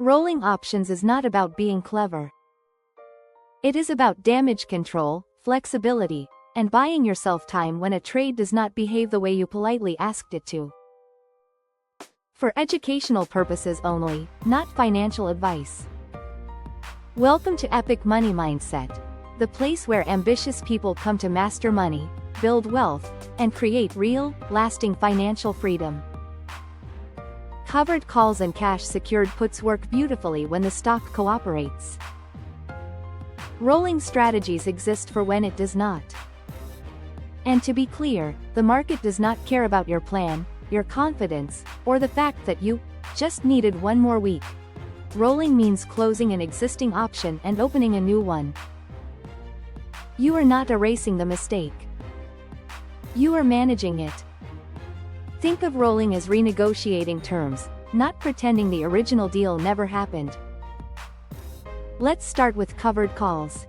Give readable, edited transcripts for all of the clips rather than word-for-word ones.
Rolling options is not about being clever. It is about damage control, flexibility, and buying yourself time when a trade does not behave the way you politely asked it to. For educational purposes only, not financial advice. Welcome to Epic Money Mindset, the place where ambitious people come to master money, build wealth, and create real, lasting financial freedom. Covered calls and cash secured puts work beautifully when the stock cooperates. Rolling strategies exist for when it does not. And to be clear, the market does not care about your plan, your confidence, or the fact that you just needed one more week. Rolling means closing an existing option and opening a new one. You are not erasing the mistake. You are managing it. Think of rolling as renegotiating terms, not pretending the original deal never happened. Let's start with covered calls.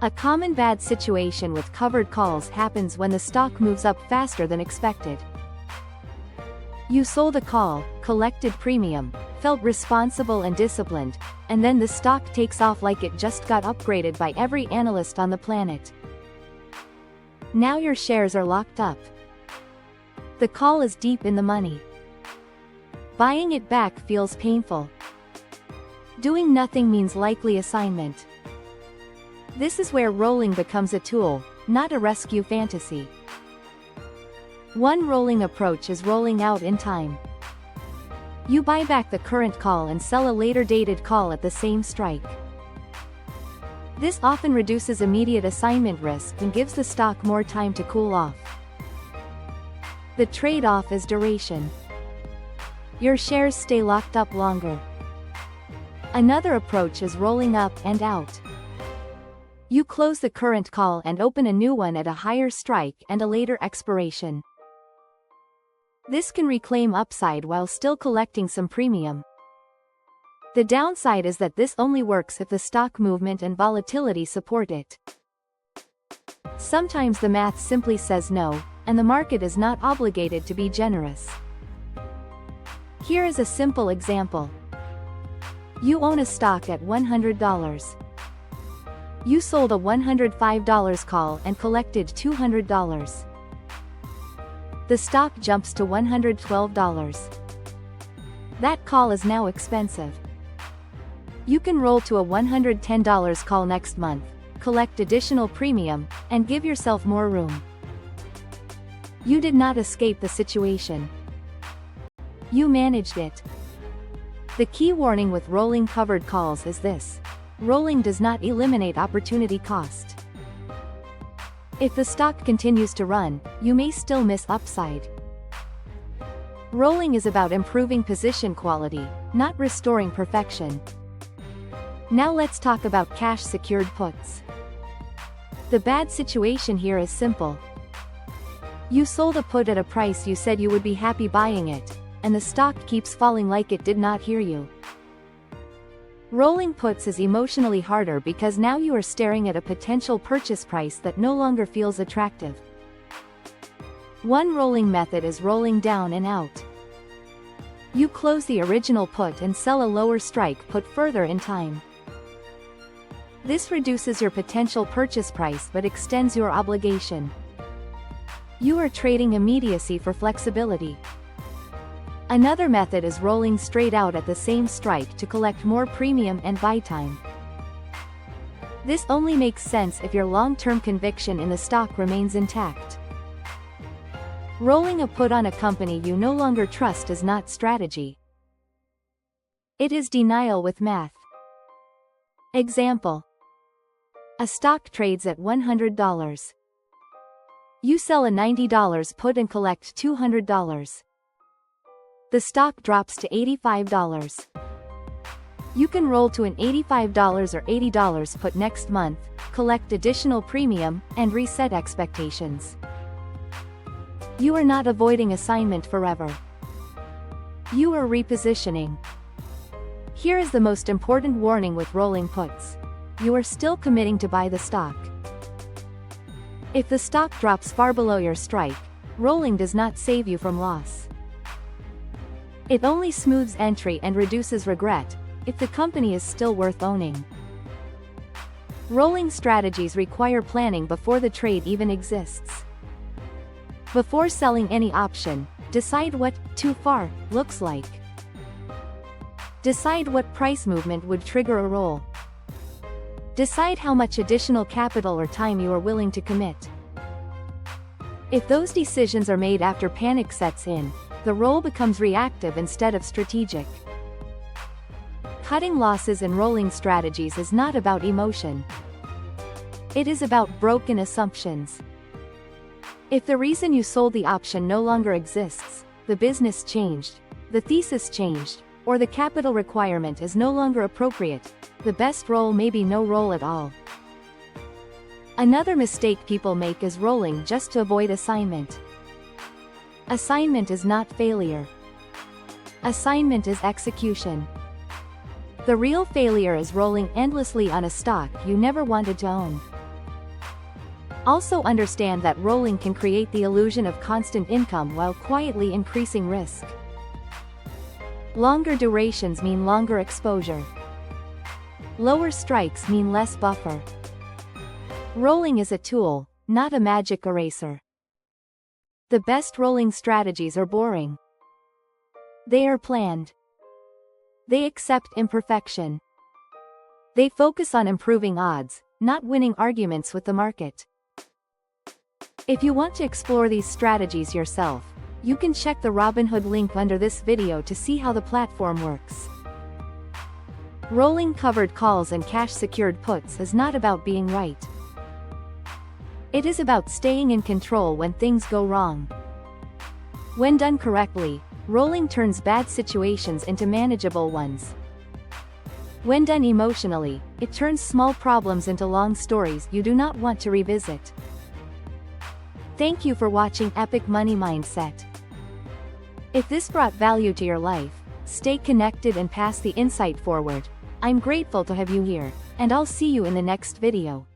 A common bad situation with covered calls happens when the stock moves up faster than expected. You sold a call, collected premium, felt responsible and disciplined, and then the stock takes off like it just got upgraded by every analyst on the planet. Now your shares are locked up. The call is deep in the money. Buying it back feels painful. Doing nothing means likely assignment. This is where rolling becomes a tool, not a rescue fantasy. One rolling approach is rolling out in time. You buy back the current call and sell a later dated call at the same strike. This often reduces immediate assignment risk and gives the stock more time to cool off. The trade-off is duration. Your shares stay locked up longer. Another approach is rolling up and out. You close the current call and open a new one at a higher strike and a later expiration. This can reclaim upside while still collecting some premium. The downside is that this only works if the stock movement and volatility support it. Sometimes the math simply says no, and the market is not obligated to be generous. Here is a simple example. You own a stock at $100. You sold a $105 call and collected $200. The stock jumps to $112. That call is now expensive. You can roll to a $110 call next month, collect additional premium, and give yourself more room. You did not escape the situation. You managed it. The key warning with rolling covered calls is this: rolling does not eliminate opportunity cost. If the stock continues to run, you may still miss upside. Rolling is about improving position quality, not restoring perfection. Now let's talk about cash secured puts. The bad situation here is simple. You sold a put at a price you said you would be happy buying it, and the stock keeps falling like it did not hear you. Rolling puts is emotionally harder because now you are staring at a potential purchase price that no longer feels attractive. One rolling method is rolling down and out. You close the original put and sell a lower strike put further in time. This reduces your potential purchase price but extends your obligation. You are trading immediacy for flexibility. Another method is rolling straight out at the same strike to collect more premium and buy time. This only makes sense if your long-term conviction in the stock remains intact. Rolling a put on a company you no longer trust is not strategy. It is denial with math. Example. A stock trades at $100. You sell a $90 put and collect $200. The stock drops to $85. You can roll to an $85 or $80 put next month, collect additional premium, and reset expectations. You are not avoiding assignment forever. You are repositioning. Here is the most important warning with rolling puts. You are still committing to buy the stock. If the stock drops far below your strike, rolling does not save you from loss. It only smooths entry and reduces regret, if the company is still worth owning. Rolling strategies require planning before the trade even exists. Before selling any option, decide what "too far" looks like. Decide what price movement would trigger a roll. Decide how much additional capital or time you are willing to commit. If those decisions are made after panic sets in, the roll becomes reactive instead of strategic. Cutting losses in rolling strategies is not about emotion. It is about broken assumptions. If the reason you sold the option no longer exists, the business changed, the thesis changed, or the capital requirement is no longer appropriate, the best roll may be no roll at all. Another mistake people make is rolling just to avoid assignment. Assignment is not failure. Assignment is execution. The real failure is rolling endlessly on a stock you never wanted to own. Also understand that rolling can create the illusion of constant income while quietly increasing risk. Longer durations mean longer exposure. Lower strikes mean less buffer. Rolling is a tool, not a magic eraser. The best rolling strategies are boring. They are planned. They accept imperfection. They focus on improving odds, not winning arguments with the market. If you want to explore these strategies yourself, you can check the Robinhood link under this video to see how the platform works. Rolling covered calls and cash secured puts is not about being right. It is about staying in control when things go wrong. When done correctly, rolling turns bad situations into manageable ones. When done emotionally, it turns small problems into long stories you do not want to revisit. Thank you for watching Epic Money Mindset. If this brought value to your life, stay connected and pass the insight forward. I'm grateful to have you here, and I'll see you in the next video.